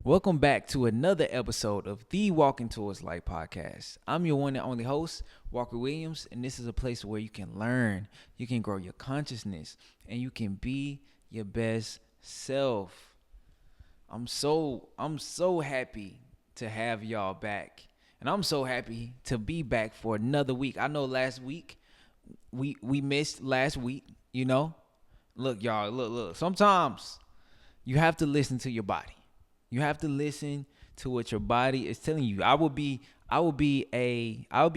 Welcome back to another episode of the Walking Towards Light podcast. I'm your one and only host, Walker Williams, and this is a place where you can learn, you can grow your consciousness, and you can be your best self. I'm so happy to have y'all back. And I'm so happy to be back for another week. I know last week we missed last week, you know? Look, y'all, look. Sometimes you have to listen to your body. You have to listen to what your body is telling you. I would be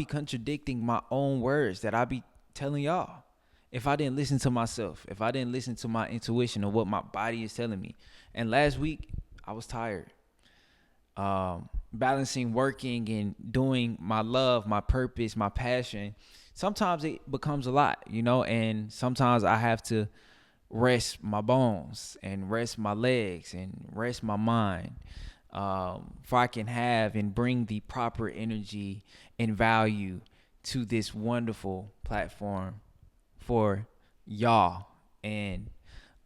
contradicting my own words that I be telling y'all if I didn't listen to myself, if I didn't listen to my intuition or what my body is telling me. And last week I was tired. Balancing working and doing my love, my purpose, my passion. Sometimes it becomes a lot, and sometimes I have to rest my bones and rest my legs and rest my mind, for I can have and bring the proper energy and value to this wonderful platform for y'all. And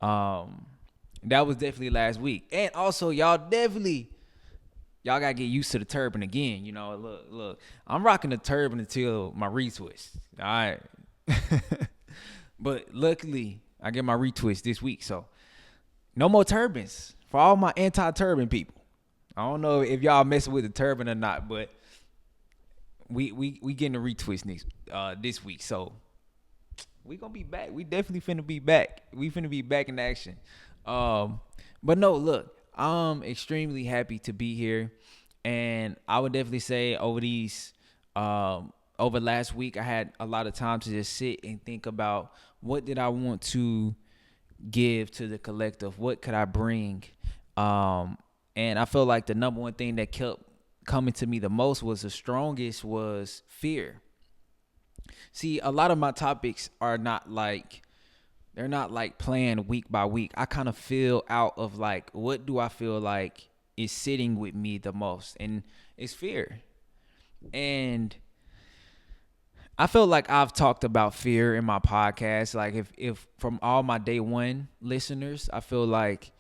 that was definitely last week. And also y'all gotta get used to the turban again. Look, I'm rocking the turban until my retwist. All right. But luckily I get my retwist this week, so no more turbans for all my anti-turban people. I don't know if y'all messing with the turban or not, but we getting a retwist this week, so we gonna be back. We definitely finna be back. We finna be back in action. But no, look, I'm extremely happy to be here, and I would definitely say over last week, I had a lot of time to just sit and think about what did I want to give to the collective? What could I bring? And I feel like the number one thing that kept coming to me the most was the strongest was fear. See, a lot of my topics are they're not like planned week by week. I kind of feel out of like, what do I feel like is sitting with me the most? And it's fear. And I feel like I've talked about fear in my podcast. Like if from all my day one listeners, I feel like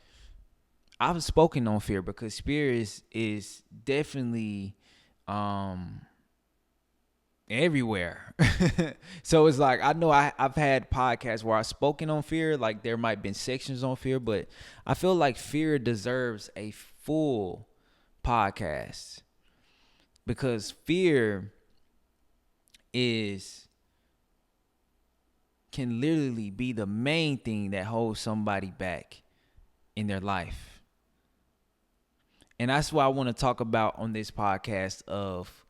I've spoken on fear because fear is definitely everywhere. So it's like I know I've had podcasts where I've spoken on fear, like there might have been sections on fear, but I feel like fear deserves a full podcast because fear can literally be the main thing that holds somebody back in their life. And that's what I want to talk about on this podcast of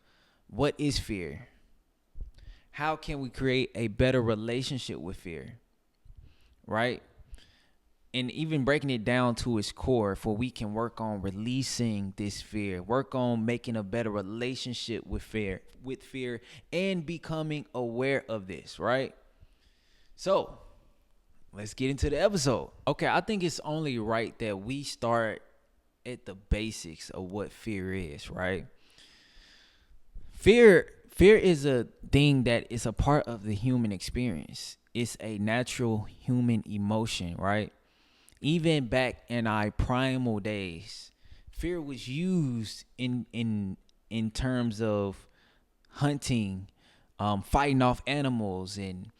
what is fear? How can we create a better relationship with fear? Right? And even breaking it down to its core, for we can work on releasing this fear, work on making a better relationship with fear, and becoming aware of this, right? So let's get into the episode. Okay, I think it's only right that we start at the basics of what fear is, right? Fear is a thing that is a part of the human experience. It's a natural human emotion, right? Even back in our primal days, fear was used in terms of hunting, fighting off animals, and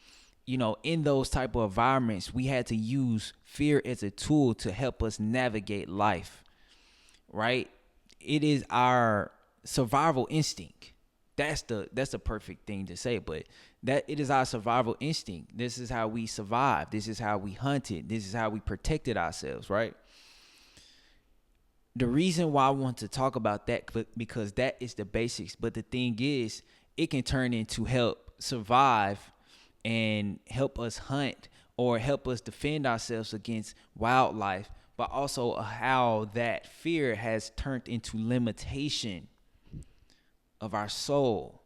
in those type of environments, we had to use fear as a tool to help us navigate life. Right? It is our survival instinct. That's the perfect thing to say, but that it is our survival instinct. This is how we survived. This is how we hunted. This is how we protected ourselves, right? The reason why I want to talk about that because that is the basics, but the thing is, it can turn into help survive and help us hunt or help us defend ourselves against wildlife, but also how that fear has turned into limitation of our soul.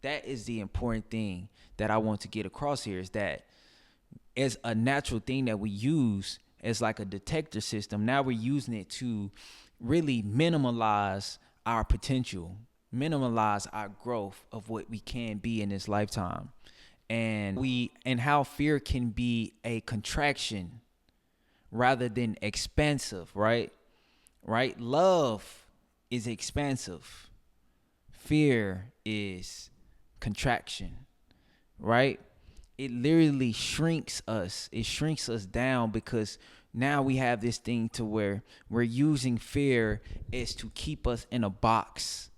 That is the important thing that I want to get across here, is that as a natural thing that we use as like a detector system, now we're using it to really minimalize our potential, minimalize our growth of what we can be in this lifetime. And how fear can be a contraction rather than expansive, right? right? Love is expansive. Fear is contraction, right? It literally shrinks us. It shrinks us down because now we have this thing to where we're using fear as to keep us in a box,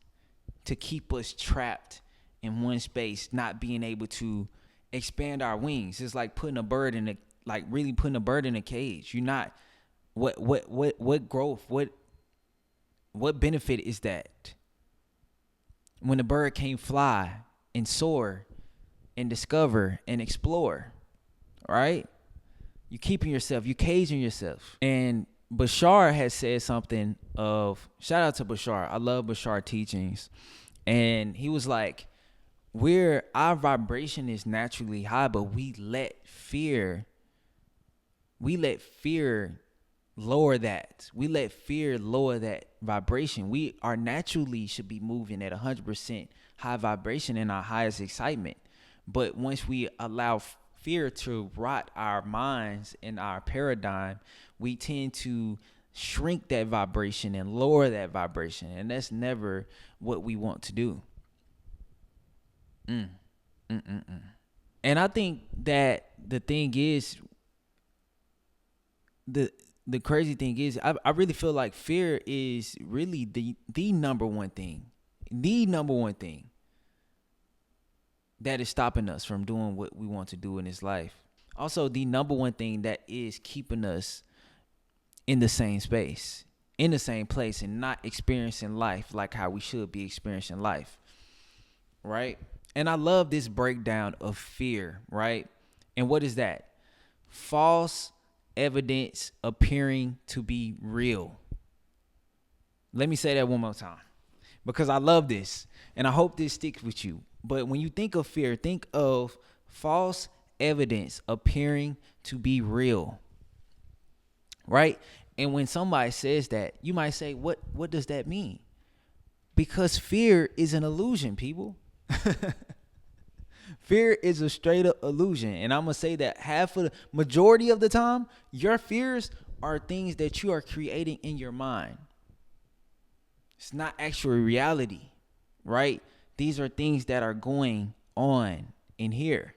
to keep us trapped in one space, not being able to expand our wings. It's like putting a bird in a like really putting a bird in a cage. You're not what growth, what benefit is that when a bird can't fly and soar and discover and explore, right? You keeping yourself, you caging yourself. And Bashar has said something of shout out to Bashar. I love Bashar teachings. And he was like, our vibration is naturally high, but we let fear lower that. We let fear lower that vibration. We are naturally should be moving at 100% high vibration in our highest excitement. But once we allow fear to rot our minds and our paradigm, we tend to shrink that vibration and lower that vibration. And that's never what we want to do. And I think that the thing is, the crazy thing is, I really feel like fear is really the number one thing. The number one thing that is stopping us from doing what we want to do in this life. Also, the number one thing that is keeping us in the same space, in the same place, and not experiencing life like how we should be experiencing life, right? And I love this breakdown of fear, right? And what is that? False evidence appearing to be real. Let me say that one more time because I love this and I hope this sticks with you. But when you think of fear, think of false evidence appearing to be real, right? And when somebody says that, you might say, what does that mean? Because fear is an illusion, people. Fear is a straight up illusion. And I'm going to say that majority of the time, your fears are things that you are creating in your mind. It's not actual reality, right? These are things that are going on in here,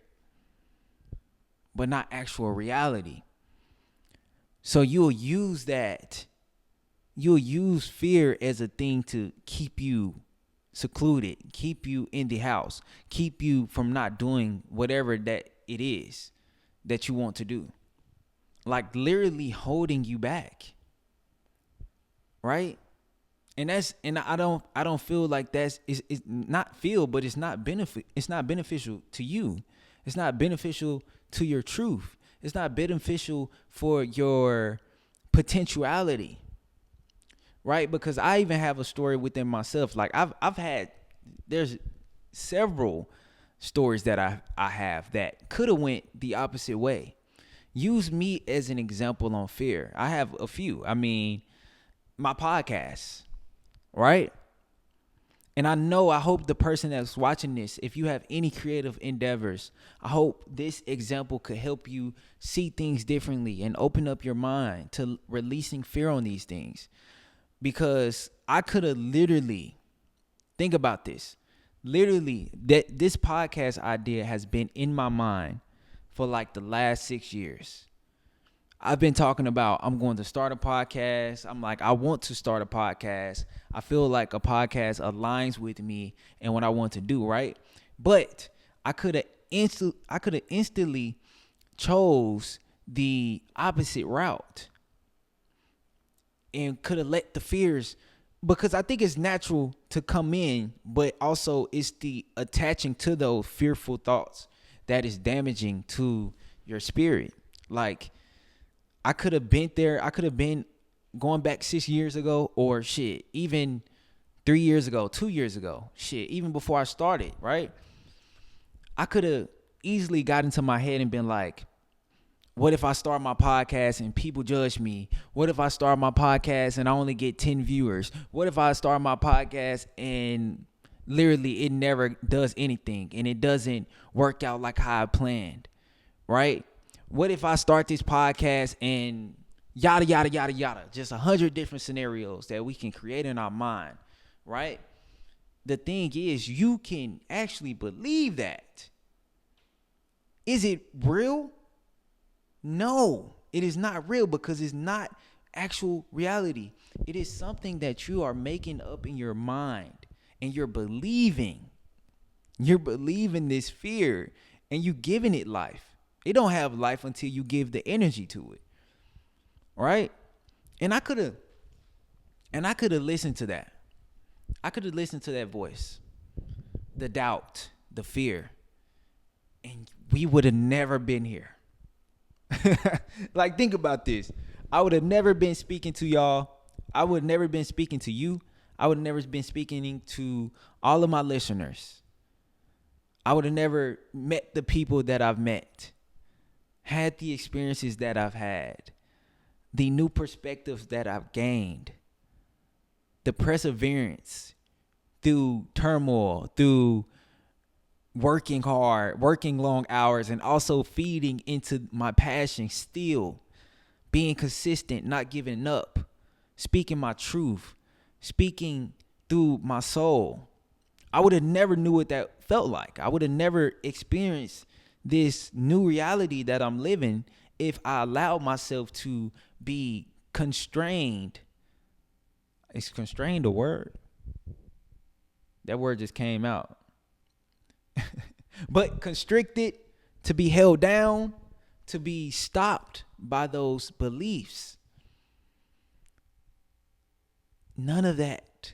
but not actual reality. So you'll use fear as a thing to keep you secluded, keep you in the house, keep you from not doing whatever that it is that you want to do. Like literally holding you back. Right? And I don't feel like it's not feel, but it's not beneficial to you. It's not beneficial to your truth. It's not beneficial for your potentiality. Right? Because I even have a story within myself. Like there's several stories that I have that could have went the opposite way. Use me as an example on fear. I have a few. I mean, my podcast, right? And I hope the person that's watching this, if you have any creative endeavors, I hope this example could help you see things differently and open up your mind to releasing fear on these things. Because I could have literally, think about this, that this podcast idea has been in my mind for like the last 6 years. I've been talking about I'm going to start a podcast. I'm like, I want to start a podcast. I feel like a podcast aligns with me and what I want to do, right? But I could have instantly chose the opposite route. And could have let the fears, because I think it's natural to come in, but also it's the attaching to those fearful thoughts that is damaging to your spirit. Like, I could have been there. I could have been going back 6 years ago, or shit, even 3 years ago, 2 years ago, shit, even before I started, right? I could have easily got into my head and been like, what if I start my podcast and people judge me? What if I start my podcast and I only get 10 viewers? What if I start my podcast and literally it never does anything and it doesn't work out like how I planned, right? What if I start this podcast and Yada, yada, yada, yada. Just 100 different scenarios that we can create in our mind, right? The thing is, you can actually believe that. Is it real? No, it is not real because it's not actual reality. It is something that you are making up in your mind and you're believing. You're believing this fear and you giving it life. It don't have life until you give the energy to it. Right? And I could have listened to that. I could have listened to that voice. The doubt, the fear. And we would have never been here. Like, think about this. I would have never been speaking to y'all. I would have never been speaking to you. I would have never been speaking to all of my listeners. I would have never met the people that I've met, had the experiences that I've had, the new perspectives that I've gained, the perseverance through turmoil, through working hard, working long hours, and also feeding into my passion still, being consistent, not giving up, speaking my truth, speaking through my soul. I would have never knew what that felt like. I would have never experienced this new reality that I'm living if I allowed myself to be constrained. Is constrained a word? That word just came out. But constricted, to be held down, to be stopped by those beliefs. None of that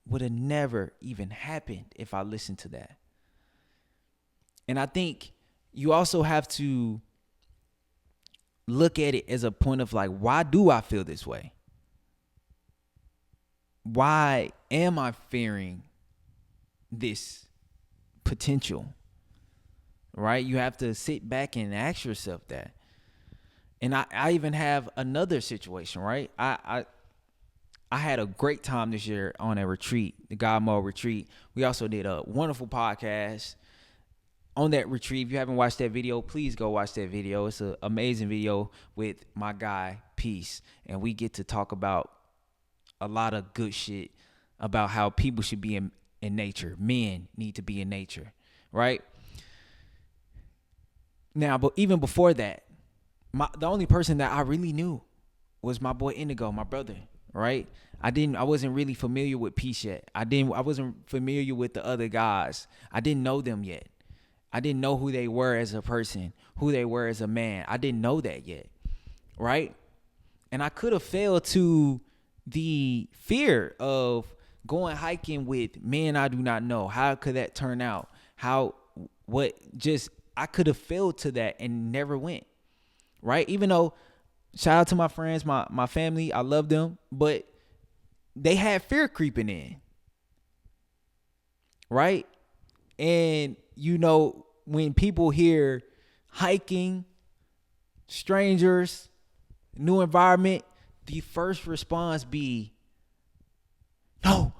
would have never even happened if I listened to that. And I think you also have to look at it as a point of like, why do I feel this way? Why am I fearing this potential? Right? You have to sit back and ask yourself that. And I even have another situation, right? I had a great time this year on a retreat, the God Mode retreat. We also did a wonderful podcast on that retreat. If you haven't watched that video, please go watch that video. It's an amazing video with my guy, Peace. And we get to talk about a lot of good shit about how people should be in nature. Men need to be in nature, right? Now, but even before that, the only person that I really knew was my boy Indigo, my brother, right? I wasn't really familiar with Peace yet. I wasn't familiar with the other guys. I didn't know them yet. I didn't know who they were as a person, who they were as a man. I didn't know that yet, right? And I could have fell to the fear of going hiking with men I do not know. How could that turn out? I could have failed to that and never went, right? Even though, shout out to my friends, my family, I love them, but they had fear creeping in, right? And, when people hear hiking, strangers, new environment, the first response be, no,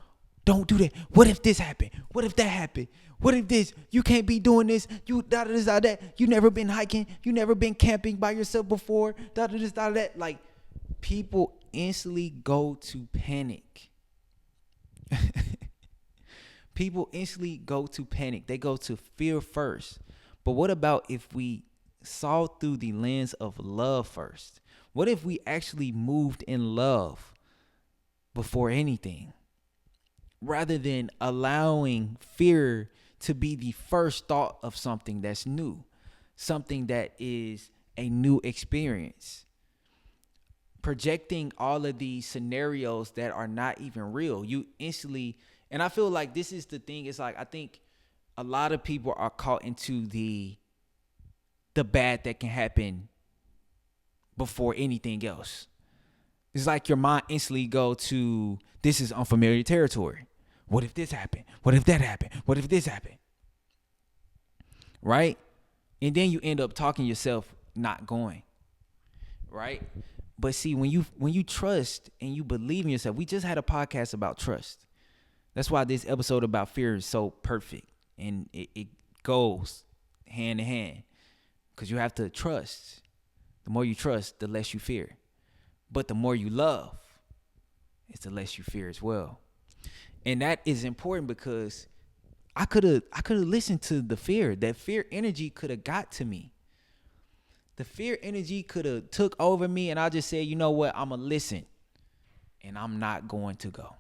don't do that. What if this happened? What if that happened? What if this? You can't be doing this. You da-da-da-da-da. You never been hiking. You never been camping by yourself before. Da-da-da-da-da. Like, people instantly go to panic. People instantly go to panic. They go to fear first. But what about if we saw through the lens of love first? What if we actually moved in love before anything? Rather than allowing fear to be the first thought of something that's new, something that is a new experience. Projecting all of these scenarios that are not even real, you instantly, and I feel like this is the thing, it's like I think a lot of people are caught into the bad that can happen before anything else. It's like your mind instantly go to, this is unfamiliar territory. What if this happened? What if that happened? What if this happened? Right? And then you end up talking yourself not going. Right? But see, when you trust and you believe in yourself, we just had a podcast about trust. That's why this episode about fear is so perfect. And it goes hand in hand. Because you have to trust. The more you trust, the less you fear. But the more you love, it's the less you fear as well. And that is important because I could have listened to the fear. That fear energy could have got to me. The fear energy could have took over me, and I just said, you know what, I'm gonna listen, and I'm not going to go.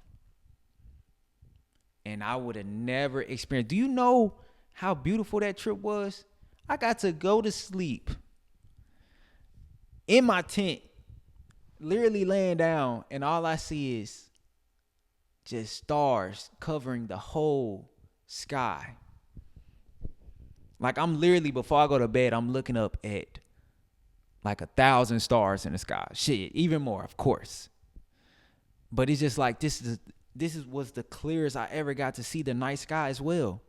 And I would have never experienced. Do you know how beautiful that trip was? I got to go to sleep in my tent, literally laying down, and all I see is just stars covering the whole sky. Like I'm literally, before I go to bed, I'm looking up at like 1,000 stars in the sky. Shit, even more, of course. But it's just like this was the clearest I ever got to see the night sky as well.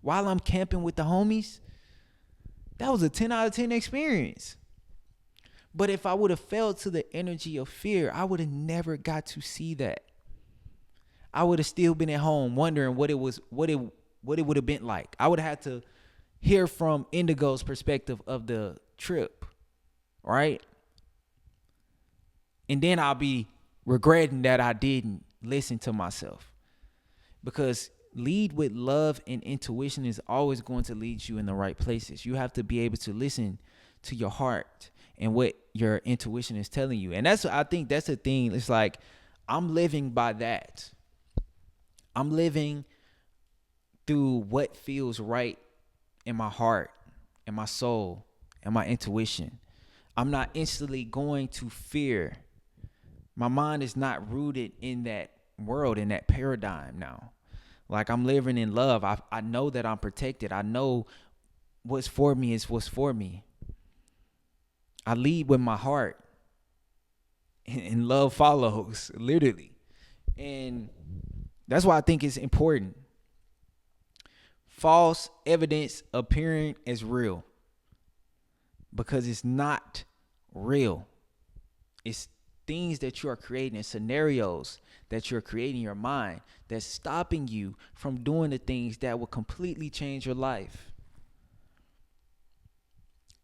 While I'm camping with the homies, that was a 10 out of 10 experience. But if I would have fell to the energy of fear, I would have never got to see that. I would have still been at home wondering what it would have been like. I would have had to hear from Indigo's perspective of the trip, right? And then I'll be regretting that I didn't listen to myself. Because lead with love and intuition is always going to lead you in the right places. You have to be able to listen to your heart and what your intuition is telling you. And I think that's the thing. It's like I'm living by that. I'm living through what feels right in my heart, in my soul, and my intuition. I'm not instantly going to fear. My mind is not rooted in that world, in that paradigm now. Like I'm living in love. I know that I'm protected. I know what's for me is what's for me. I lead with my heart, and love follows, literally. And that's why I think it's important. False evidence appearing as real, because it's not real. It's things that you are creating, scenarios that you're creating in your mind that's stopping you from doing the things that will completely change your life.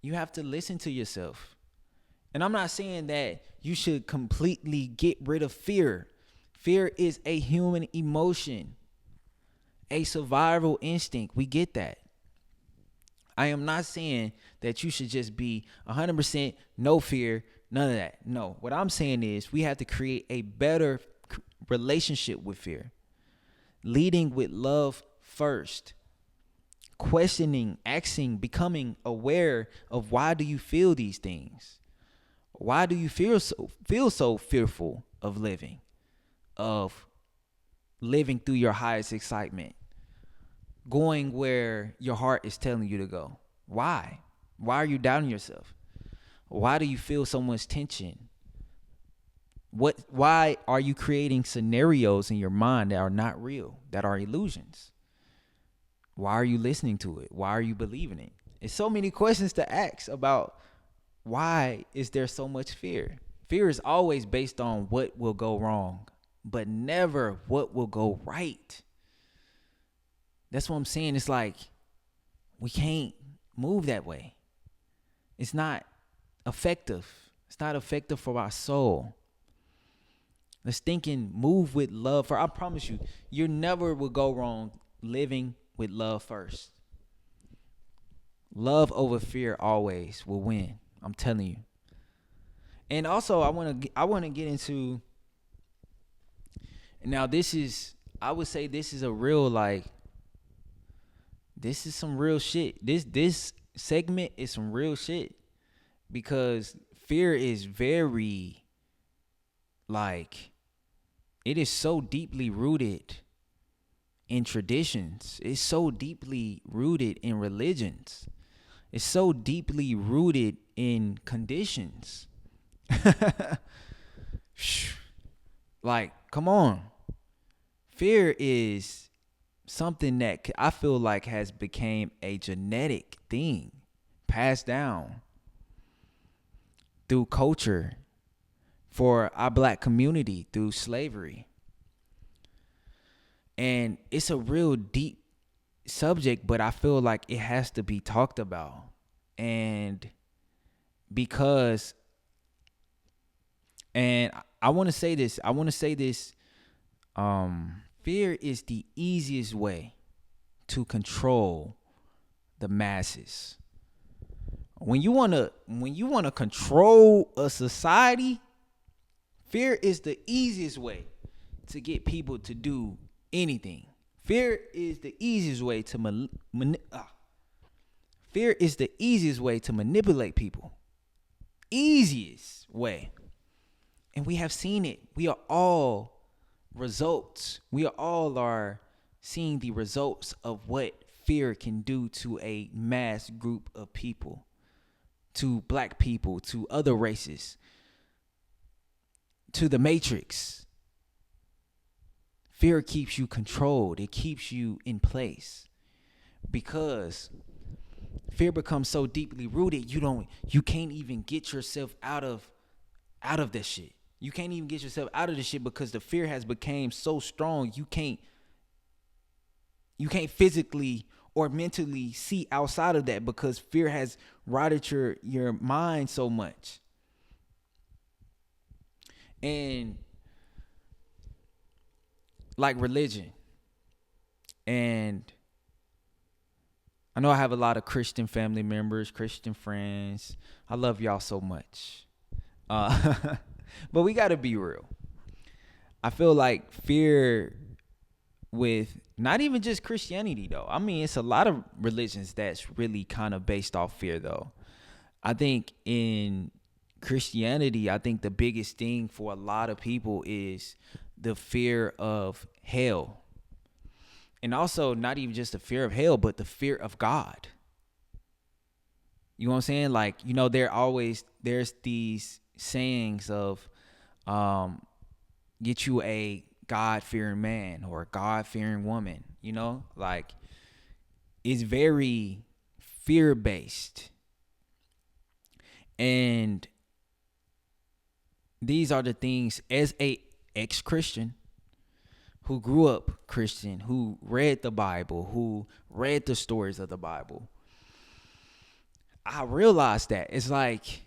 You have to listen to yourself. And I'm not saying that you should completely get rid of fear. Fear is a human emotion, a survival instinct. We get that. I am not saying that you should just be 100% no fear, none of that. No, what I'm saying is we have to create a better relationship with fear, leading with love first, questioning, asking, becoming aware of why do you feel these things? Why do you feel so fearful of living through your highest excitement? Going where your heart is telling you to go. Why? Why are you doubting yourself? Why do you feel so much tension? Why are you creating scenarios in your mind that are not real, that are illusions? Why are you listening to it? Why are you believing it? It's so many questions to ask about why is there so much fear? Fear is always based on what will go wrong, but never what will go right. That's what I'm saying. It's like we can't move that way. It's not effective. It's not effective for our soul. Let's think and move with love. For I promise you never will go wrong living with love first. Love over fear always will win. I'm telling you. And also, I want to get into. Now, I would say this is a real this is some real shit. This segment is some real shit, because fear is very, it is so deeply rooted in traditions. It's so deeply rooted in religions. It's so deeply rooted in conditions. Come on. Fear is something that I feel like has became a genetic thing passed down through culture for our black community, through slavery. And it's a real deep subject, but I feel like it has to be talked about. And because And I want to say this. I want to say this. Fear is the easiest way to control the masses. When you wanna control a society, fear is the easiest way to get people to do anything. Fear is the easiest way to fear is the easiest way to manipulate people. Easiest way. And we have seen it. We are all results. We are all are seeing the results of what fear can do to a mass group of people, to black people, to other races, to the matrix. Fear keeps you controlled. It keeps you in place because fear becomes so deeply rooted you can't even get yourself out of this shit. You can't even get yourself out of this shit because the fear has become so strong you can't physically or mentally see outside of that because fear has rotted your mind so much. And like religion, and I know I have a lot of Christian family members, Christian friends. I love y'all so much. Uh, but we got to be real. I feel like fear with not even just Christianity, though. I mean, it's a lot of religions that's really kind of based off fear, though. I think in Christianity, I think the biggest thing for a lot of people is the fear of hell. And also, not even just the fear of hell, but the fear of God. You know what I'm saying? Like, there's these sayings of get you a God-fearing man or a God-fearing woman, like it's very fear-based. And these are the things as a ex-Christian who grew up Christian, who read the Bible, who read the stories of the Bible. I realized that it's like,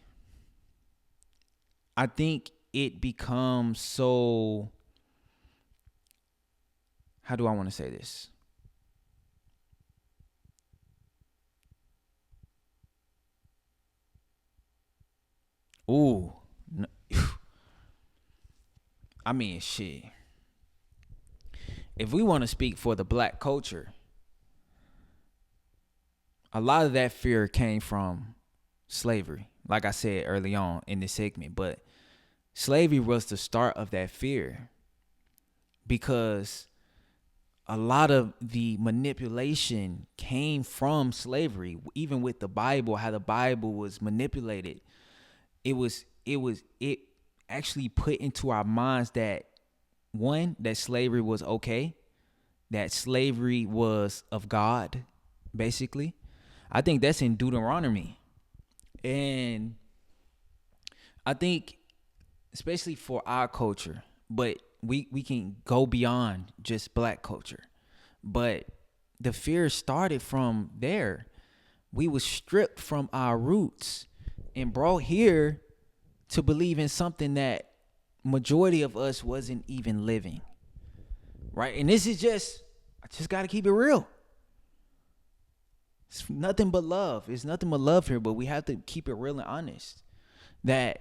I think it becomes so, how do I want to say this? Ooh, I mean, shit. If we want to speak for the black culture, a lot of that fear came from slavery, like I said early on in this segment. But slavery was the start of that fear because a lot of the manipulation came from slavery. Even with the Bible, how the Bible was manipulated, it actually put into our minds that that slavery was okay, that slavery was of God, basically. I think that's in Deuteronomy. And I think especially for our culture, but we can go beyond just black culture. But the fear started from there. We was stripped from our roots and brought here to believe in something that majority of us wasn't even living. Right? And this is I just got to keep it real. It's nothing but love. It's nothing but love here, but we have to keep it real and honest. And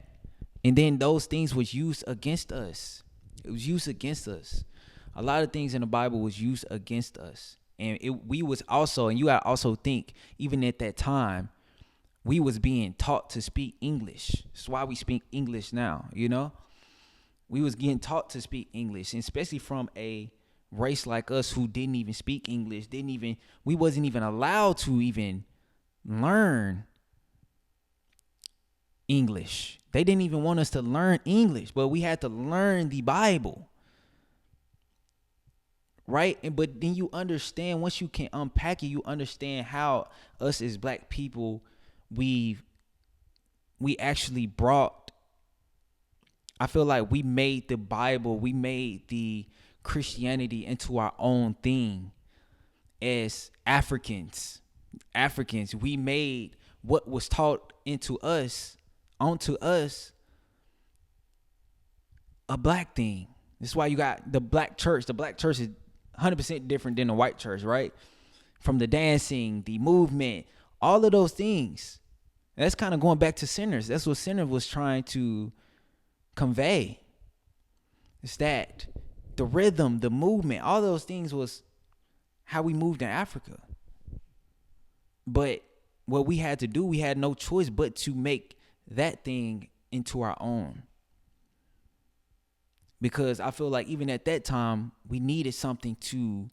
then those things was used against us. It was used against us. A lot of things in the Bible was used against us. And we was also, and you gotta also think, even at that time, we was being taught to speak English. That's why we speak English now, We was getting taught to speak English, and especially from a race like us who didn't even speak English, we wasn't even allowed to even learn English. They didn't even want us to learn English, but we had to learn the Bible. Right? But then you understand, once you can unpack it, you understand how us as black people, we actually brought, I feel like we made the Bible, we made the Christianity into our own thing as Africans. We made what was taught onto us, a black thing. This is why you got the black church. The black church is 100% different than the white church, right? From the dancing, the movement, all of those things. That's kind of going back to Sinners. That's what Sinners was trying to convey. It's that the rhythm, the movement, all those things was how we moved in Africa. But what we had to do, we had no choice but to make that thing into our own. Because I feel like even at that time, we needed something to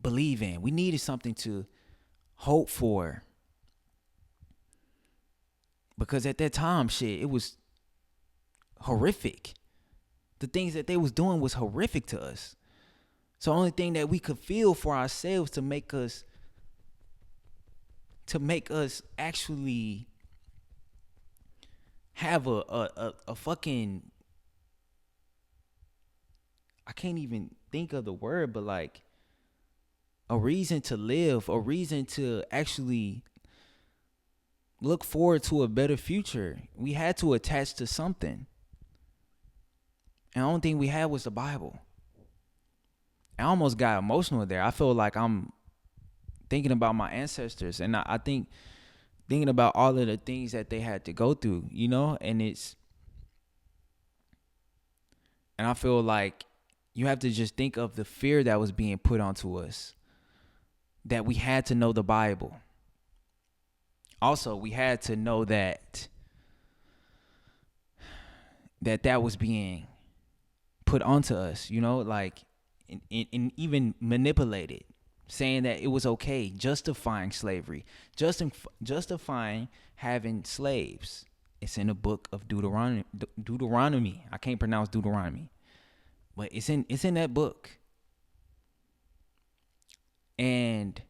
believe in. We needed something to hope for. Because at that time, shit, it was horrific. The things that they was doing was horrific to us. So the only thing that we could feel for ourselves to make us actually have a fucking, I can't even think of the word, but like a reason to live, a reason to actually look forward to a better future. We had to attach to something. And the only thing we had was the Bible. I almost got emotional there. I feel like I'm thinking about my ancestors, and I think thinking about all of the things that they had to go through, you know, and I feel like you have to just think of the fear that was being put onto us, that we had to know the Bible. Also, we had to know that was being put onto us, you know, like, and even manipulated, saying that it was okay, justifying slavery, justifying having slaves. It's in the book of Deuteronomy. I can't pronounce Deuteronomy, but it's in that book. And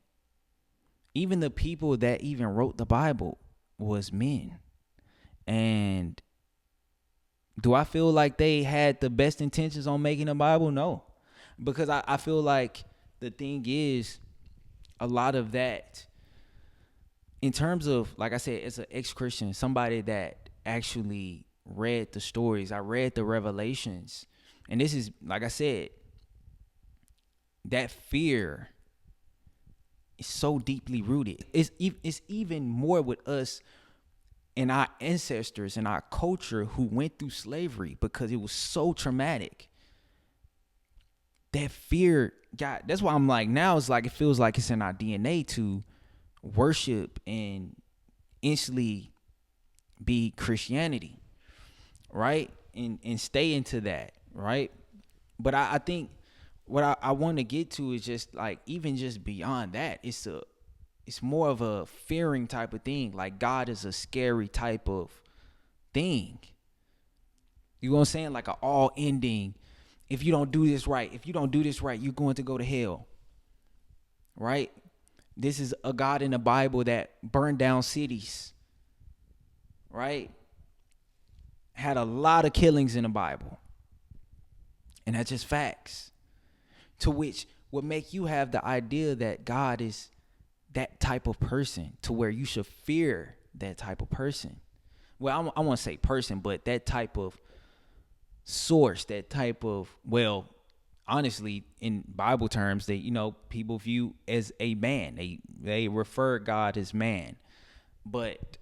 even the people that even wrote the Bible was men. And do I feel like they had the best intentions on making the Bible? No. Because I feel like the thing is, a lot of that, in terms of, like I said, as an ex-Christian, somebody that actually read the stories, I read the revelations. And this is, like I said, that fear is so deeply rooted. It's even more with us and our ancestors and our culture who went through slavery, because it was so traumatic. That fear got, that's why I'm like, now it's like, it feels like it's in our DNA to worship and instantly be Christianity, right? And stay into that, right? But I think what I want to get to is just like, even just beyond that, it's more of a fearing type of thing. Like, God is a scary type of thing. You know what I'm saying? Like an all ending. If you don't do this right, you're going to go to hell. Right? This is a God in the Bible that burned down cities. Right? Had a lot of killings in the Bible. And that's just facts. To which would make you have the idea that God is that type of person, to where you should fear that type of person. Well, I won't say person, but that type of source, that type of, well, honestly, in Bible terms, they, you know, people view as a man. They refer God as man. But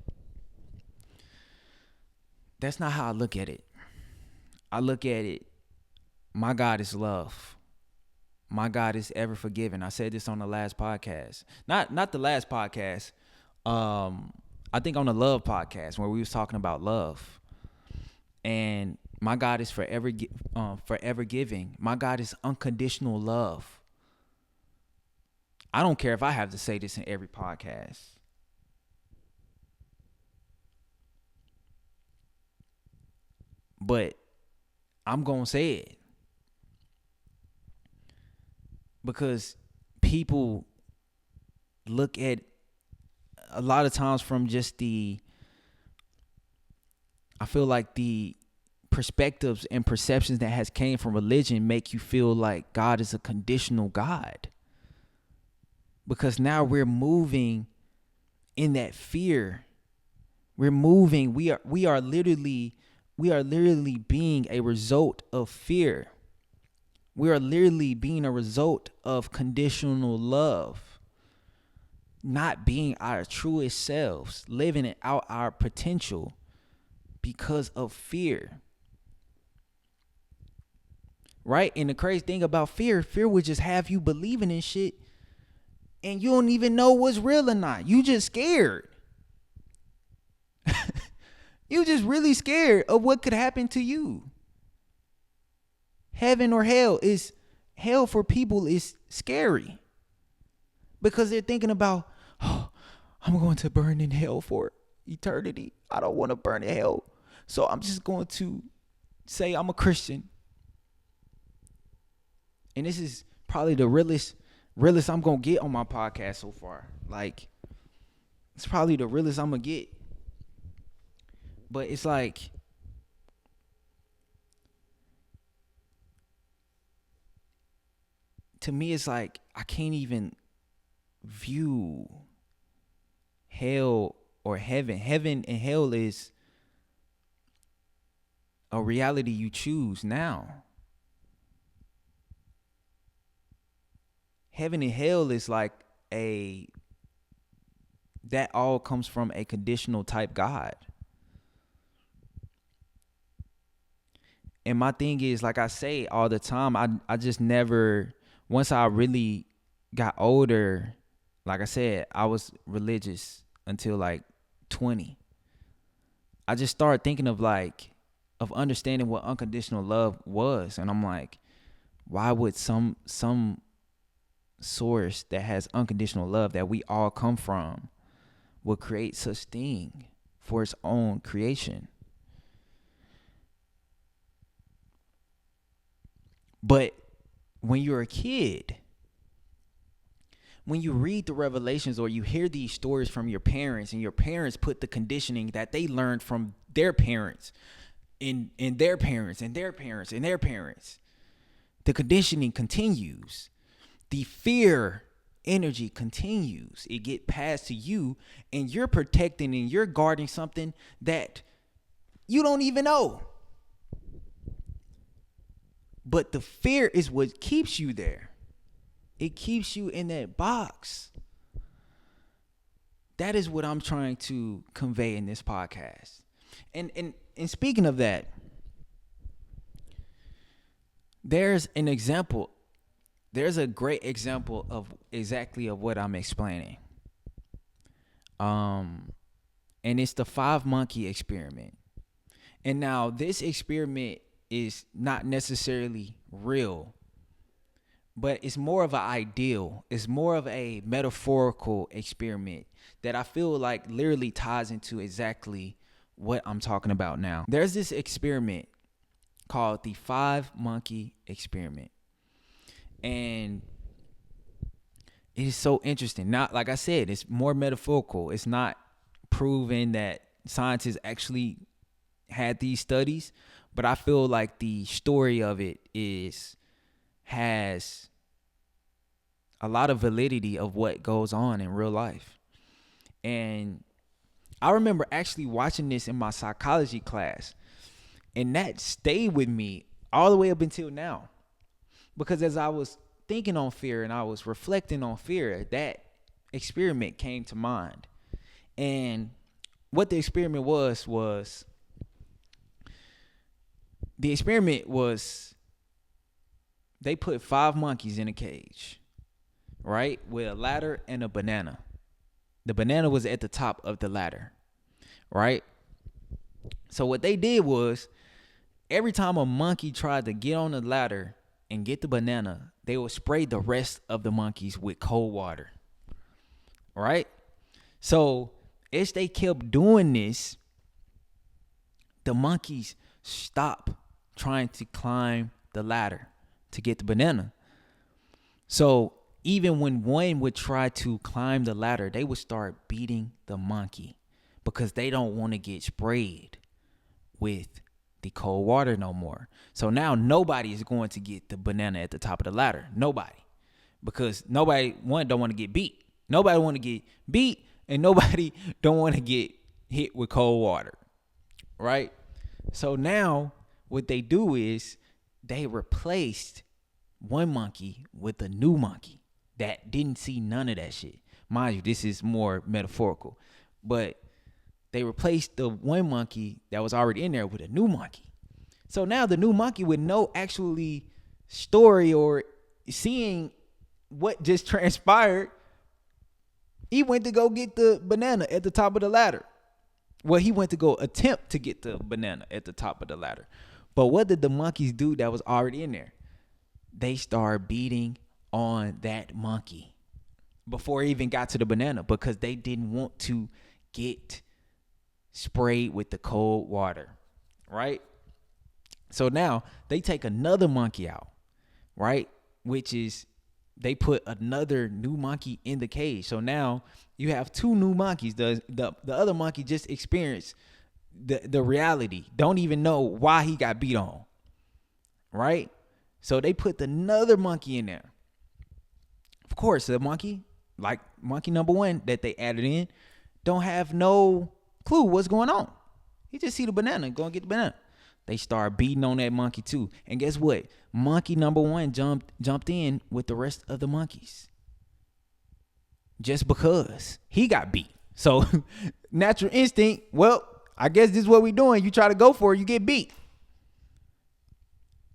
that's not how I look at it. I look at it, my God is love. My God is ever forgiving. I said this on the last podcast. Not the last podcast. I think on the love podcast, where we was talking about love. And my God is forever giving. My God is unconditional love. I don't care if I have to say this in every podcast. But I'm going to say it. Because people look at, a lot of times, from just I feel like the perspectives and perceptions that has came from religion make you feel like God is a conditional God. Because now we're moving in that fear. We're moving. We are literally, We are literally being a result of fear. We are literally being a result of conditional love, not being our truest selves, living out our potential because of fear. Right? And the crazy thing about fear would just have you believing in shit and you don't even know what's real or not. You just scared. You just really scared of what could happen to you. Heaven or hell for people is scary because they're thinking about, oh, I'm going to burn in hell for eternity. I don't want to burn in hell. So I'm just going to say I'm a Christian. And this is probably the realest I'm going to get on my podcast so far. Like, it's probably the realest I'm going to get. But it's like, to me, it's like I can't even view hell or heaven. Heaven and hell is a reality you choose now. Heaven and hell is like that all comes from a conditional type God. And my thing is, like I say all the time, I just never, once I really got older, like I said, I was religious until like 20. I just started thinking of understanding what unconditional love was. And I'm like, why would some source that has unconditional love that we all come from would create such thing for its own creation? But when you're a kid, when you read the revelations or you hear these stories from your parents, and your parents put the conditioning that they learned from their parents and their parents and their parents and their parents, the conditioning continues. The fear energy continues. It get passed to you, and you're protecting and you're guarding something that you don't even know. But the fear is what keeps you there. It keeps you in that box. That is what I'm trying to convey in this podcast. And speaking of that, there's an example. There's a great example of exactly of what I'm explaining. And it's the 5-monkey experiment. And now this experiment is not necessarily real, but it's more of an ideal. It's more of a metaphorical experiment that I feel like literally ties into exactly what I'm talking about now. There's this experiment called the 5-monkey experiment. And it is so interesting. Not, like I said, it's more metaphorical. It's not proven that scientists actually had these studies, but I feel like the story of it has a lot of validity of what goes on in real life. And I remember actually watching this in my psychology class, and that stayed with me all the way up until now. Because as I was thinking on fear and I was reflecting on fear, that experiment came to mind. And what the experiment was they put 5 monkeys in a cage, right? With a ladder and a banana. The banana was at the top of the ladder, right? So what they did was, every time a monkey tried to get on the ladder and get the banana, they would spray the rest of the monkeys with cold water, right? So as they kept doing this, the monkeys stopped trying to climb the ladder to get the banana. So even when one would try to climb the ladder, they would start beating the monkey because they don't want to get sprayed with the cold water no more. So now nobody is going to get the banana at the top of the ladder. Nobody. Because nobody, one, don't want to get beat. Nobody want to get beat, and nobody don't want to get hit with cold water. Right? So now what they do is they replaced one monkey with a new monkey that didn't see none of that shit. Mind you, this is more metaphorical, but they replaced the one monkey that was already in there with a new monkey. So now the new monkey with no actually story or seeing what just transpired, he went to go get the banana at the top of the ladder. Well, he went to go attempt to get the banana at the top of the ladder. But what did the monkeys do that was already in there? They started beating on that monkey before he even got to the banana because they didn't want to get sprayed with the cold water, right? So now they take another monkey out, right? Which is they put another new monkey in the cage. So now you have two new monkeys. The other monkey just experienced the reality. Don't even know why he got beat on, right? So they put another monkey in there. Of course, the monkey, like monkey number one that they added in, don't have no clue what's going on. He just see the banana and go and get the banana. They start beating on that monkey too. And guess what? Monkey number one jumped in with the rest of the monkeys. Just because he got beat. So natural instinct, well, I guess this is what we're doing. You try to go for it, you get beat.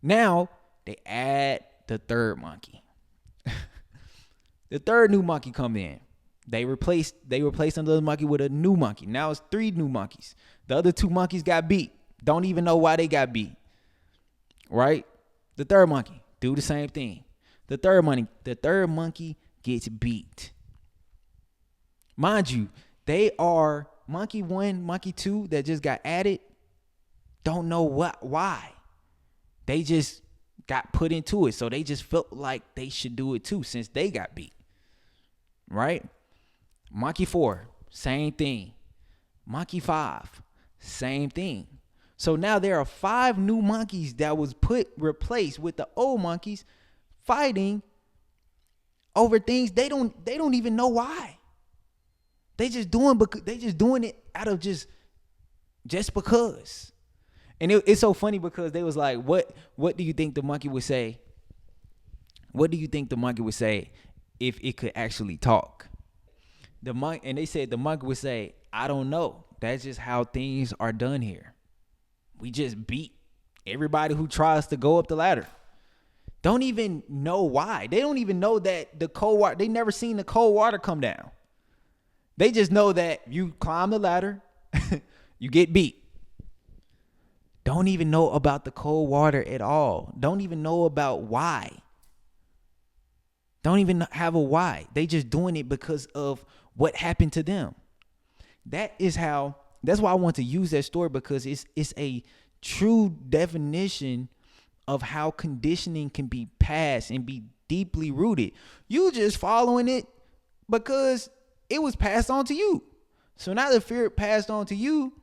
Now they add the third monkey. The third new monkey come in. They replaced another monkey with a new monkey. Now it's three new monkeys. The other two monkeys got beat. Don't even know why they got beat. Right? The third monkey do the same thing. The third monkey gets beat. Mind you, they are monkey one, monkey two that just got added. Don't know why. They just got put into it. So they just felt like they should do it too since they got beat. Right? Monkey 4, same thing. Monkey 5, same thing. So now there are 5 new monkeys that was replaced with the old monkeys fighting over things they don't even know why. They just doing it out of just because. And it's so funny because they was like, what do you think the monkey would say? What do you think the monkey would say if it could actually talk? And they said the monkey would say, I don't know. That's just how things are done here. We just beat everybody who tries to go up the ladder. Don't even know why. They don't even know that the cold water, they never seen the cold water come down. They just know that you climb the ladder, you get beat. Don't even know about the cold water at all. Don't even know about why. Don't even have a why. They just doing it because of what happened to them. That's why I want to use that story, because it's a true definition of how conditioning can be passed and be deeply rooted. You just following it because it was passed on to you. So now the fear passed on to you,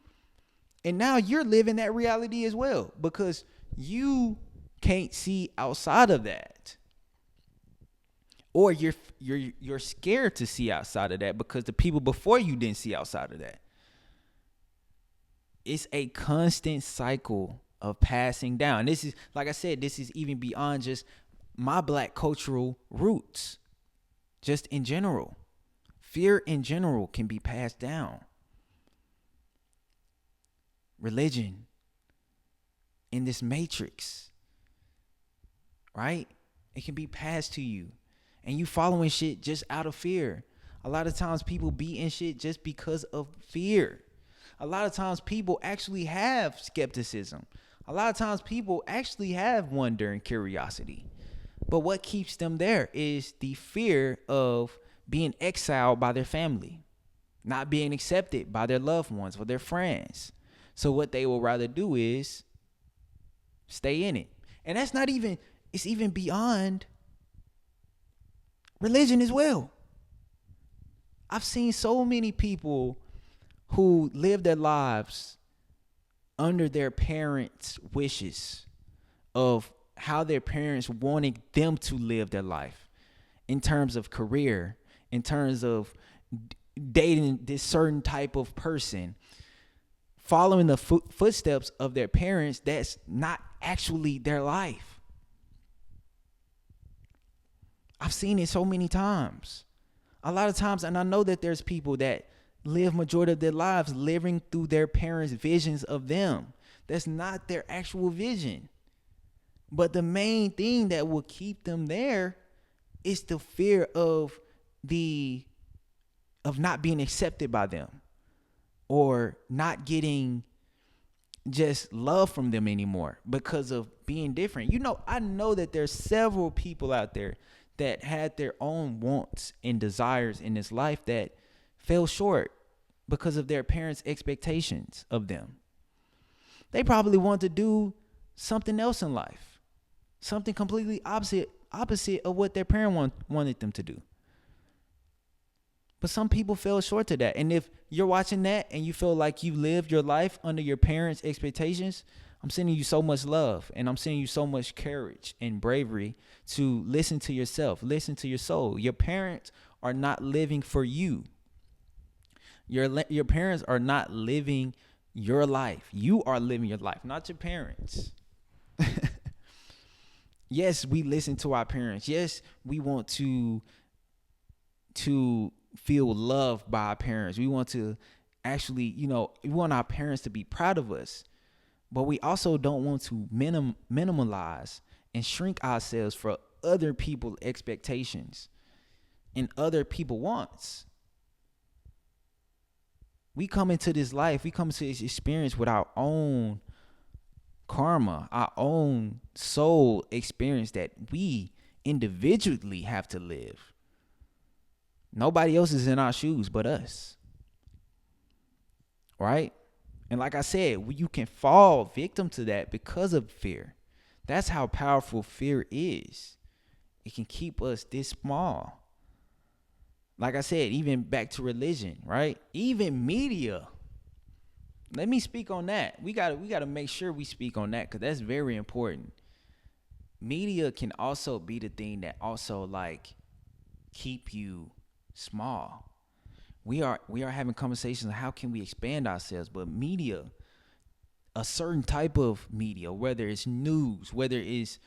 and now you're living that reality as well because you can't see outside of that. Or you're scared to see outside of that because the people before you didn't see outside of that. It's a constant cycle of passing down. This is, like I said, this is even beyond just my Black cultural roots. Just in general. Fear in general can be passed down. Religion in this matrix, right? It can be passed to you. And you following shit just out of fear. A lot of times people be in shit just because of fear. A lot of times people actually have skepticism. A lot of times people actually have wonder and curiosity. But what keeps them there is the fear of being exiled by their family, not being accepted by their loved ones or their friends. So what they will rather do is stay in it. And that's not even, it's even beyond religion as well. I've seen so many people who live their lives under their parents' wishes of how their parents wanted them to live their life in terms of career, in terms of dating this certain type of person, following the footsteps of their parents that's not actually their life. I've seen it so many times. A lot of times, and I know that there's people that live majority of their lives living through their parents' visions of them. That's not their actual vision. But the main thing that will keep them there is the fear of not being accepted by them, or not getting just love from them anymore because of being different. I know that there's several people out there that had their own wants and desires in this life that fell short because of their parents' expectations of them. They probably want to do something else in life, something completely opposite of what their parent wanted them to do. But some people fell short to that. And if you're watching that and you feel like you lived your life under your parents' expectations, I'm sending you so much love, and I'm sending you so much courage and bravery to listen to yourself, listen to your soul. Your parents are not living for you. Your parents are not living your life. You are living your life, not your parents. Yes, we listen to our parents. Yes, we want to feel loved by our parents. We want to actually, we want our parents to be proud of us. But we also don't want to minimalize and shrink ourselves for other people's expectations and other people's wants. We come into this life, we come into this experience with our own karma, our own soul experience that we individually have to live. Nobody else is in our shoes but us. Right? And like I said, you can fall victim to that because of fear. That's how powerful fear is. It can keep us this small. Like I said, even back to religion, right? Even media. Let me speak on that. We gotta make sure we speak on that, because that's very important. Media can also be the thing that also keep you small. We are having conversations on how can we expand ourselves, but media, a certain type of media, whether it's news, whether it's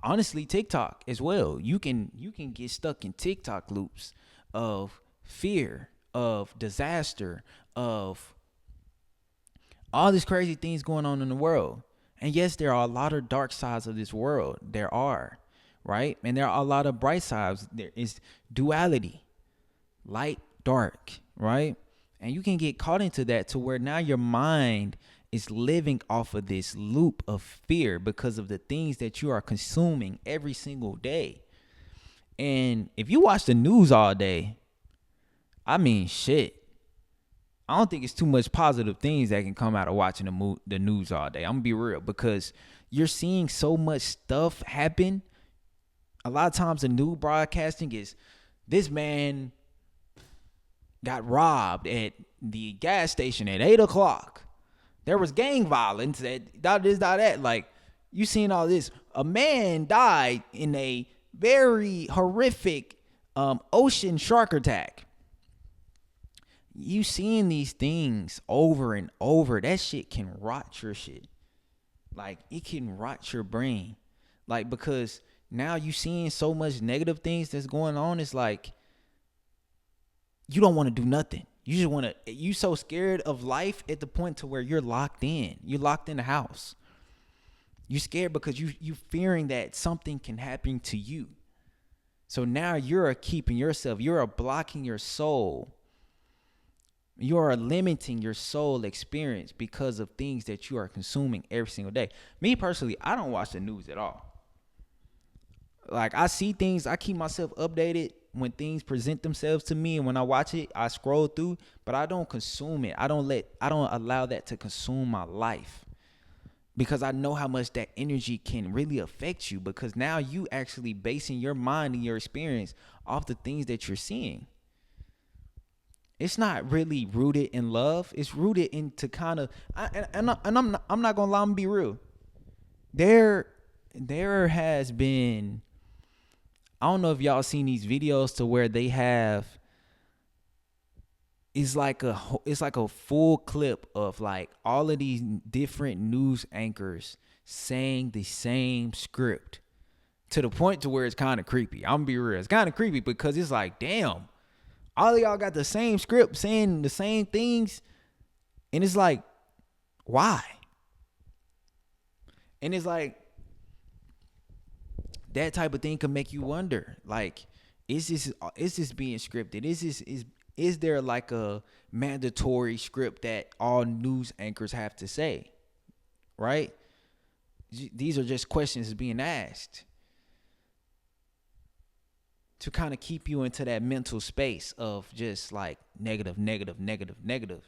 honestly TikTok as well. You can get stuck in TikTok loops of fear, of disaster, of all these crazy things going on in the world. And yes, there are a lot of dark sides of this world. There are, right? And there are a lot of bright sides. There is duality, light, dark, right? And you can get caught into that to where now your mind is living off of this loop of fear because of the things that you are consuming every single day. And if you watch the news all day, I mean, shit, I don't think it's too much positive things that can come out of watching the news all day. I'm gonna be real, because you're seeing so much stuff happen. A lot of times the new broadcasting is, this man got robbed at the gas station at 8:00. There was gang violence at that. Like, you seeing all this. A man died in a very horrific ocean shark attack. You seeing these things over and over, that shit can rot your shit. Like, it can rot your brain. Like, because now you seeing so much negative things that's going on. It's like, you don't want to do nothing. You just want to, you so scared of life at the point to where you're locked in. You're locked in the house. You're scared because you fearing that something can happen to you. So now you're keeping yourself, you're blocking your soul. You're limiting your soul experience because of things that you are consuming every single day. Me personally, I don't watch the news at all. Like, I see things, I keep myself updated when things present themselves to me, and when I watch it, I scroll through, but I don't consume it. I don't allow that to consume my life, because I know how much that energy can really affect you, because now you actually basing your mind and your experience off the things that you're seeing. It's not really rooted in love. It's rooted into kind of, I'm not gonna lie, I'm gonna be real. There has been, I don't know if y'all seen these videos to where they have it's like a full clip of like all of these different news anchors saying the same script to the point to where it's kind of creepy. I'm gonna be real. It's kind of creepy because it's like, damn, all of y'all got the same script saying the same things. And it's like, why? And it's like, that type of thing can make you wonder, like, is this being scripted? Is there like a mandatory script that all news anchors have to say, right? These are just questions being asked to kind of keep you into that mental space of just like negative, negative, negative, negative.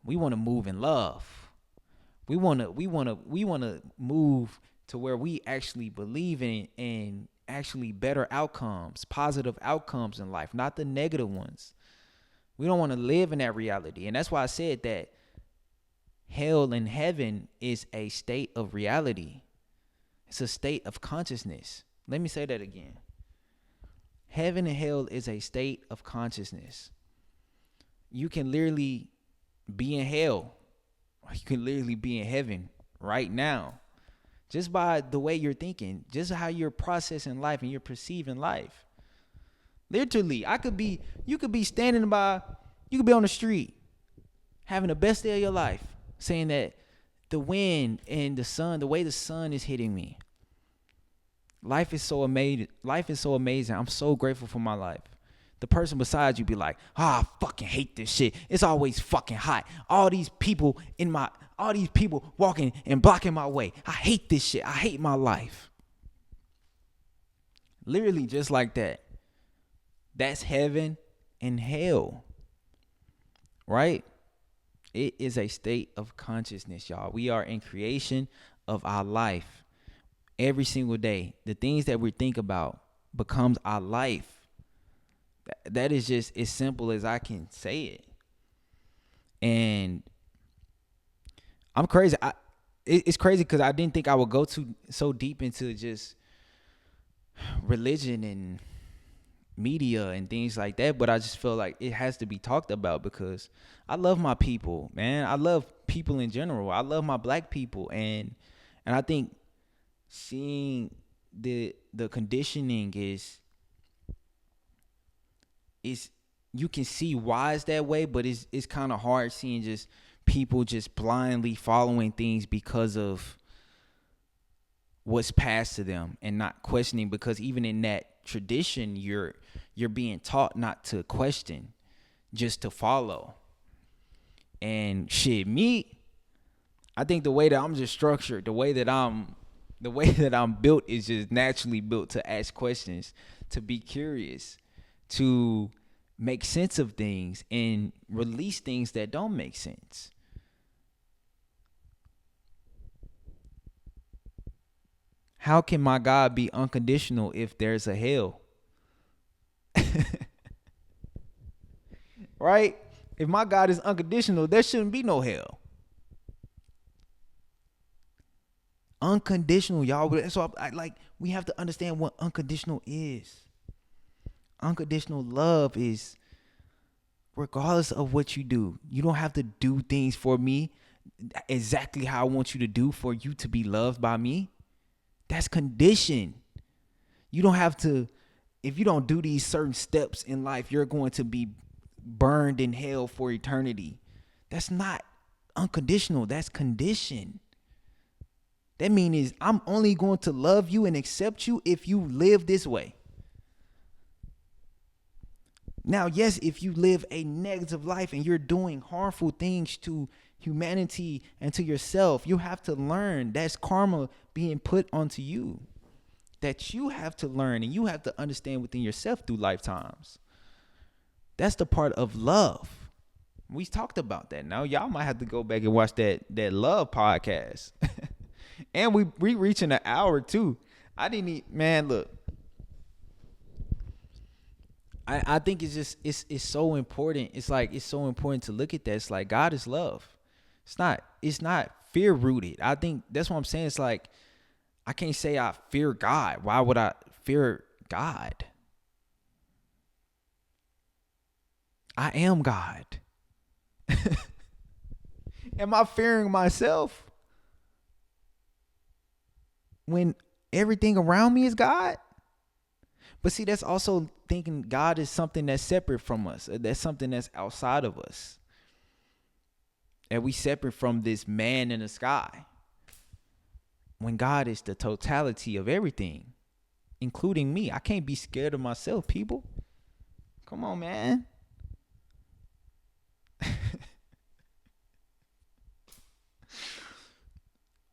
We want to move in love. We want to move to where we actually believe in actually better outcomes, positive outcomes in life, not the negative ones. We don't want to live in that reality. And that's why I said that hell and heaven is a state of reality. It's a state of consciousness. Let me say that again. Heaven and hell is a state of consciousness. You can literally be in hell, or you can literally be in heaven right now, just by the way you're thinking, just how you're processing life and you're perceiving life. Literally, you could be standing by, you could be on the street, having the best day of your life, saying that the wind and the sun, the way the sun is hitting me, life is so amazing. Life is so amazing. I'm so grateful for my life. The person beside you be like, I fucking hate this shit. It's always fucking hot. All these people walking and blocking my way. I hate this shit. I hate my life. Literally just like that. That's heaven and hell. Right? It is a state of consciousness, y'all. We are in creation of our life. Every single day, the things that we think about becomes our life. That is just as simple as I can say it. And I'm crazy. It's crazy because I didn't think I would go so deep into just religion and media and things like that. But I just feel like it has to be talked about because I love my people, man. I love people in general. I love my black people. And I think seeing the conditioning is you can see why it's that way, but it's kind of hard seeing just people just blindly following things because of what's passed to them and not questioning, because even in that tradition you're being taught not to question, just to follow. And shit, I think the way that I'm just structured, the way that I'm built is just naturally built to ask questions, to be curious, to make sense of things and release things that don't make sense. How can my God be unconditional if there's a hell? Right? If my God is unconditional, there shouldn't be no hell. Unconditional, y'all. So we have to understand what unconditional is. Unconditional love is regardless of what you do. You don't have to do things for me exactly how I want you to do for you to be loved by me. That's condition. You don't have to, if you don't do these certain steps in life, you're going to be burned in hell for eternity. That's not unconditional. That's condition. That means I'm only going to love you and accept you if you live this way. Now, yes, if you live a negative life and you're doing harmful things to humanity and to yourself, you have to learn that's karma being put onto you, that you have to learn and you have to understand within yourself through lifetimes. That's the part of love. We talked about that. Now y'all might have to go back and watch that love podcast. And we reaching an hour too. Look, I think it's so important. It's like it's so important to look at that. It's like God is love. It's not fear rooted. I think that's what I'm saying. It's like I can't say I fear God. Why would I fear God? I am God. Am I fearing myself when everything around me is God? But see, that's also thinking God is something that's separate from us. That's something that's outside of us. And we separate from this man in the sky. When God is the totality of everything, including me. I can't be scared of myself, people. Come on, man.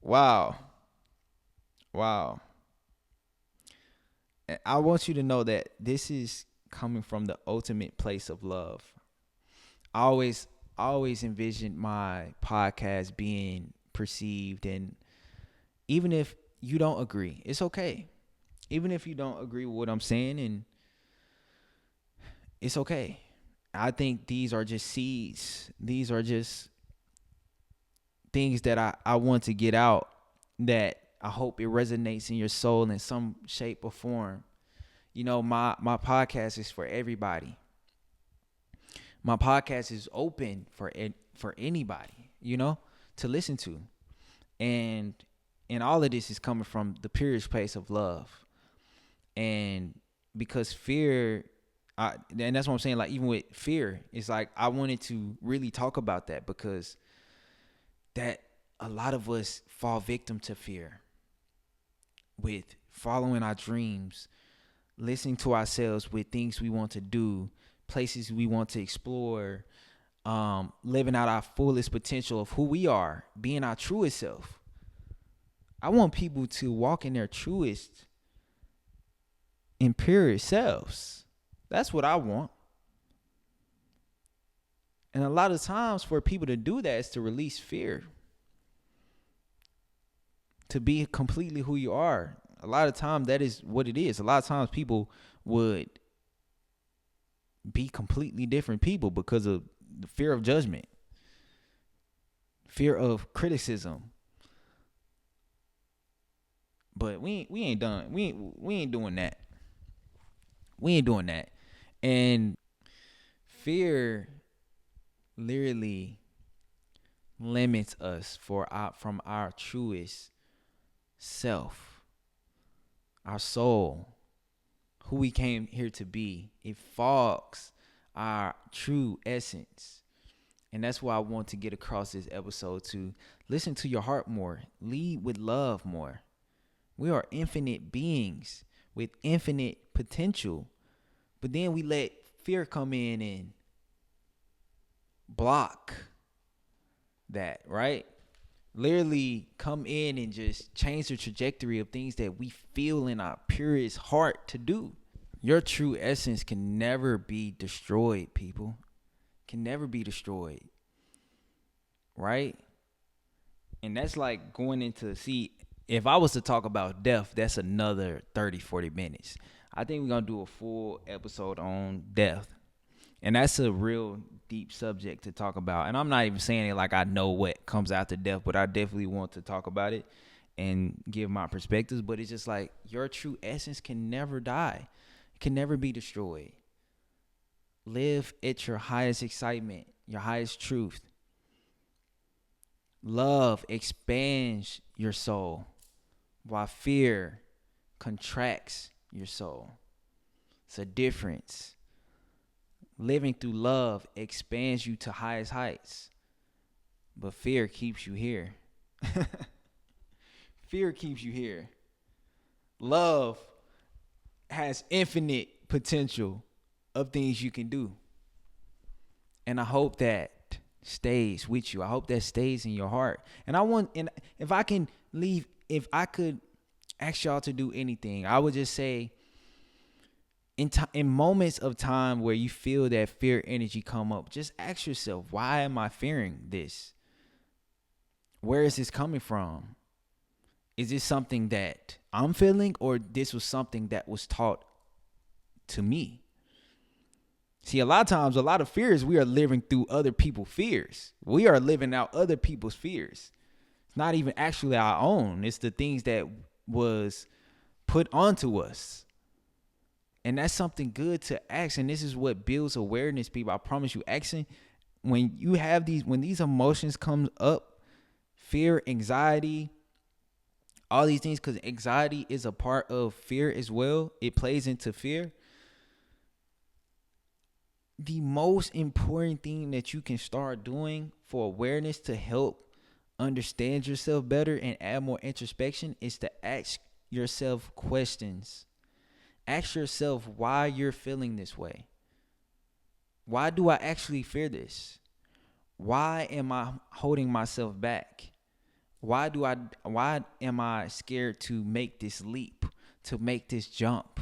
Wow. Wow. And I want you to know that this is coming from the ultimate place of love. I always envisioned my podcast being perceived, and even if you don't agree, it's okay. Even if you don't agree with what I'm saying, and it's okay. I think these are just seeds. These are just things that I want to get out, that I hope it resonates in your soul in some shape or form. You know, my podcast is for everybody. My podcast is open for anybody, you know, to listen to. And all of this is coming from the purest place of love. And because fear, and that's what I'm saying, like even with fear, it's like I wanted to really talk about that, because that a lot of us fall victim to fear with following our dreams, listening to ourselves with things we want to do, places we want to explore, living out our fullest potential of who we are, being our truest self. I want people to walk in their truest and purest selves. That's what I want. And a lot of times for people to do that is to release fear, to be completely who you are. A lot of times that is what it is. A lot of times people would be completely different people because of the fear of judgment, fear of criticism. But we ain't done. We ain't doing that. We ain't doing that. And fear literally limits us from our truest self, our soul, who we came here to be. It fogs our true essence. And that's why I want to get across this episode, to listen to your heart more, lead with love more. We are infinite beings with infinite potential. But then we let fear come in and block that, right? Literally come in and just change the trajectory of things that we feel in our purest heart to do. Your true essence can never be destroyed, people. Can never be destroyed. Right? And that's like going into, see, if I was to talk about death, that's another 30, 40 minutes. I think we're going to do a full episode on death. And that's a real deep subject to talk about. And I'm not even saying it like I know what comes after death, but I definitely want to talk about it and give my perspectives. But it's just like your true essence can never die. It can never be destroyed. Live at your highest excitement, your highest truth. Love expands your soul, while fear contracts your soul. It's a difference. Living through love expands you to highest heights, but fear keeps you here. Fear keeps you here. Love has infinite potential of things you can do. And I hope that stays with you. I hope that stays in your heart. And if I could ask y'all to do anything, I would just say, in moments of time where you feel that fear energy come up, just ask yourself, why am I fearing this? Where is this coming from? Is this something that I'm feeling, or this was something that was taught to me? See, a lot of times, a lot of fears, we are living through other people's fears. We are living out other people's fears. It's not even actually our own. It's the things that was put onto us. And that's something good to ask. And this is what builds awareness, people. I promise you, asking when you have when these emotions come up, fear, anxiety, all these things, because anxiety is a part of fear as well. It plays into fear. The most important thing that you can start doing for awareness to help understand yourself better and add more introspection is to ask yourself questions. Ask yourself why you're feeling this way. Why do I actually fear this? Why am I holding myself back? Why am I scared to make this leap, to make this jump?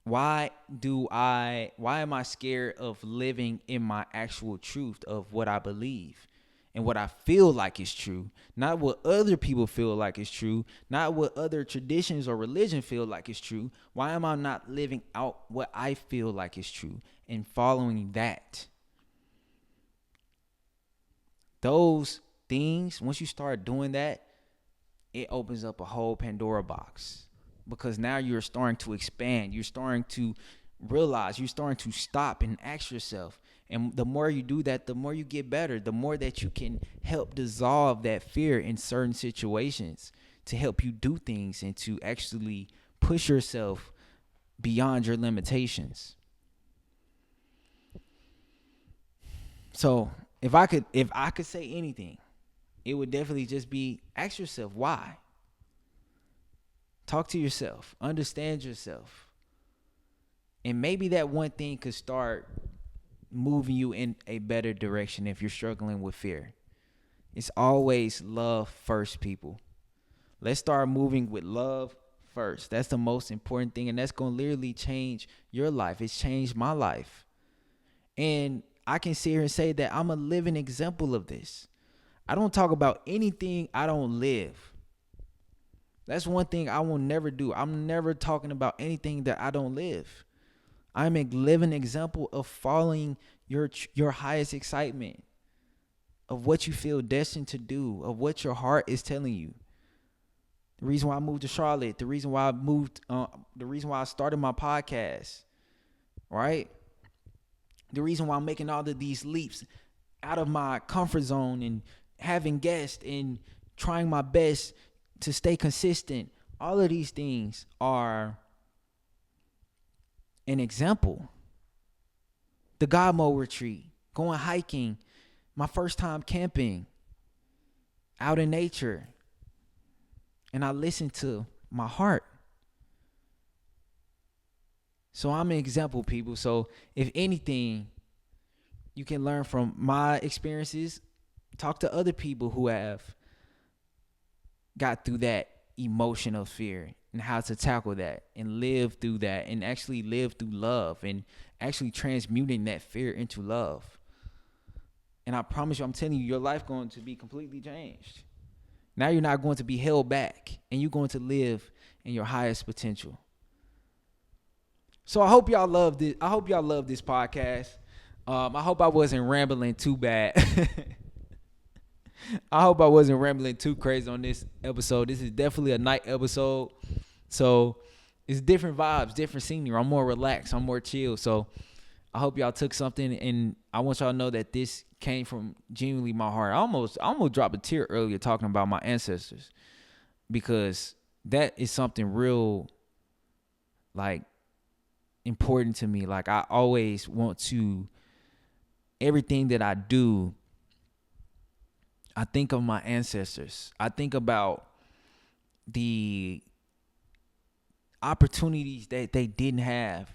Why am I scared of living in my actual truth of what I believe and what I feel like is true, not what other people feel like is true, not what other traditions or religion feel like is true? Why am I not living out what I feel like is true and following that? Those things, once you start doing that, it opens up a whole Pandora box, because now you're starting to expand. You're starting to realize, you're starting to stop and ask yourself. And the more you do that, the more you get better, the more that you can help dissolve that fear in certain situations, to help you do things and to actually push yourself beyond your limitations. So if I could say anything, it would definitely just be, ask yourself why. Talk to yourself, understand yourself. And maybe that one thing could start moving you in a better direction if you're struggling with fear. It's always love first, people. Let's start moving with love first. That's the most important thing. And that's going to literally change your life. It's changed my life. And I can sit here and say that I'm a living example of this. I don't talk about anything I don't live. That's one thing I will never do. I'm never talking about anything that I don't live. I'm a living example of following your highest excitement, of what you feel destined to do, of what your heart is telling you. The reason why I moved to Charlotte, the reason why I started my podcast, right? The reason why I'm making all of these leaps out of my comfort zone and having guests and trying my best to stay consistent. All of these things are an example. The God Mode retreat, going hiking, my first time camping, out in nature. And I listened to my heart. So I'm an example, people. So if anything, you can learn from my experiences. Talk to other people who have got through that emotion of fear and how to tackle that and live through that and actually live through love and actually transmuting that fear into love. And I promise you, I'm telling you, your life going to be completely changed. Now you're not going to be held back and you're going to live in your highest potential. So I hope y'all love this. I hope y'all love this podcast. I hope I wasn't rambling too bad. I hope I wasn't rambling too crazy on this episode. This is definitely a night episode. So it's different vibes, different scenery. I'm more relaxed. I'm more chill. So I hope y'all took something, and I want y'all to know that this came from genuinely my heart. I almost dropped a tear earlier talking about my ancestors, because that is something real, like, important to me. Like, I always want to, everything that I do, I think of my ancestors. I think about the opportunities that they didn't have,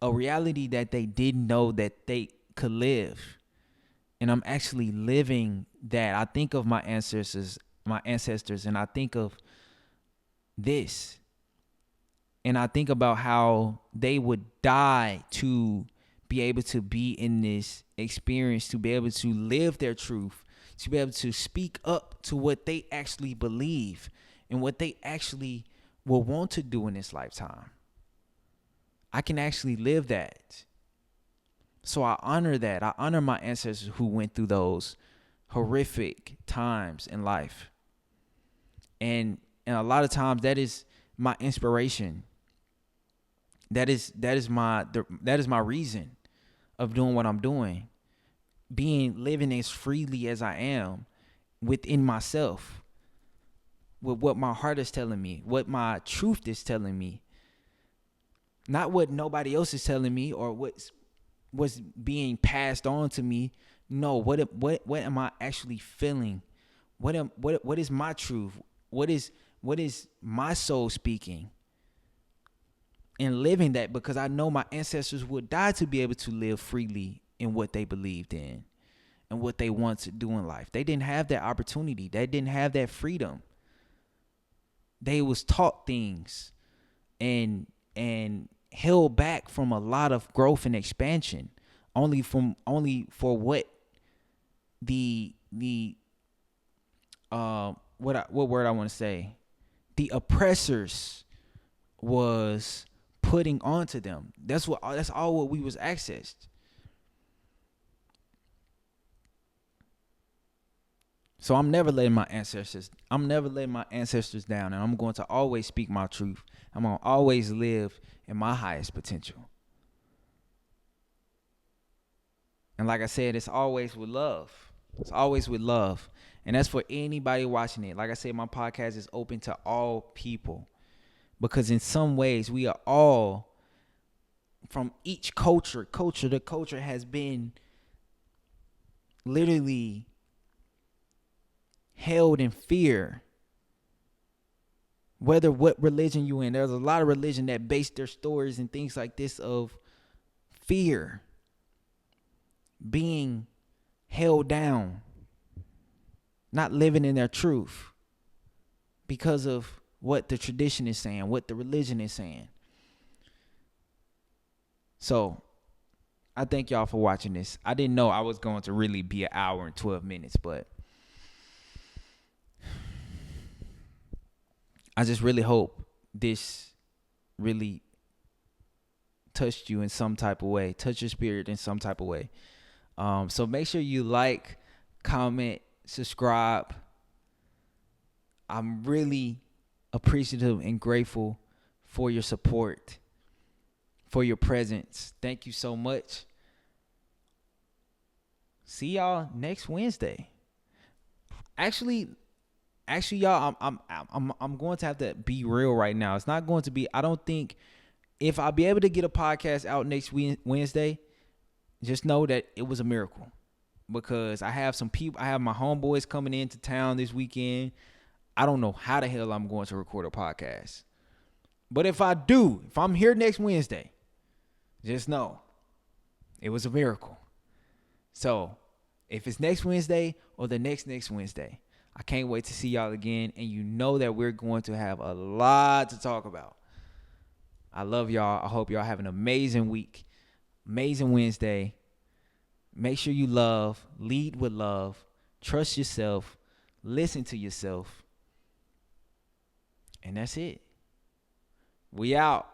a reality that they didn't know that they could live. And I'm actually living that. I think of my ancestors, and I think of this. And I think about how they would die to be able to be in this experience, to be able to live their truth, to be able to speak up to what they actually believe and what they actually will want to do in this lifetime. I can actually live that. So I honor that. I honor my ancestors who went through those horrific times in life. And a lot of times that is my inspiration. that is my reason of doing what I'm doing. Living as freely as I am within myself, with what my heart is telling me, what my truth is telling me, not what nobody else is telling me or what's being passed on to me. No, what am I actually feeling? What is my truth? What is my soul speaking? And living that, because I know my ancestors would die to be able to live freely in what they believed in and what they want to do in life. They didn't have that opportunity. They didn't have that freedom. They was taught things and held back from a lot of growth and expansion, only for what the what word I want to say, the oppressors was putting onto them. That's all what we was accessed. So I'm never letting my ancestors down, and I'm going to always speak my truth. I'm going to always live in my highest potential. And like I said, it's always with love. It's always with love. And that's for anybody watching it. Like I said, my podcast is open to all people, because in some ways we are all from each culture. The culture has been literally held in fear. Whether what religion you in, there's a lot of religion that base their stories and things like this of fear, being held down, not living in their truth because of what the tradition is saying, what the religion is saying. So I thank y'all for watching this. I didn't know I was going to really be an hour and 12 minutes, but I just really hope this really touched you in some type of way, touched your spirit in some type of way. So make sure you like, comment, subscribe. I'm really appreciative and grateful for your support, for your presence. Thank you so much. See y'all next Wednesday. Actually, y'all, I'm going to have to be real right now. It's not going to be. I don't think if I'll be able to get a podcast out next Wednesday, just know that it was a miracle, because I have some people. I have my homeboys coming into town this weekend. I don't know how the hell I'm going to record a podcast, but if I'm here next Wednesday, just know it was a miracle. So if it's next Wednesday or the next Wednesday, I can't wait to see y'all again. And you know that we're going to have a lot to talk about. I love y'all. I hope y'all have an amazing week, amazing Wednesday. Make sure you lead with love, trust yourself, listen to yourself. And that's it. We out.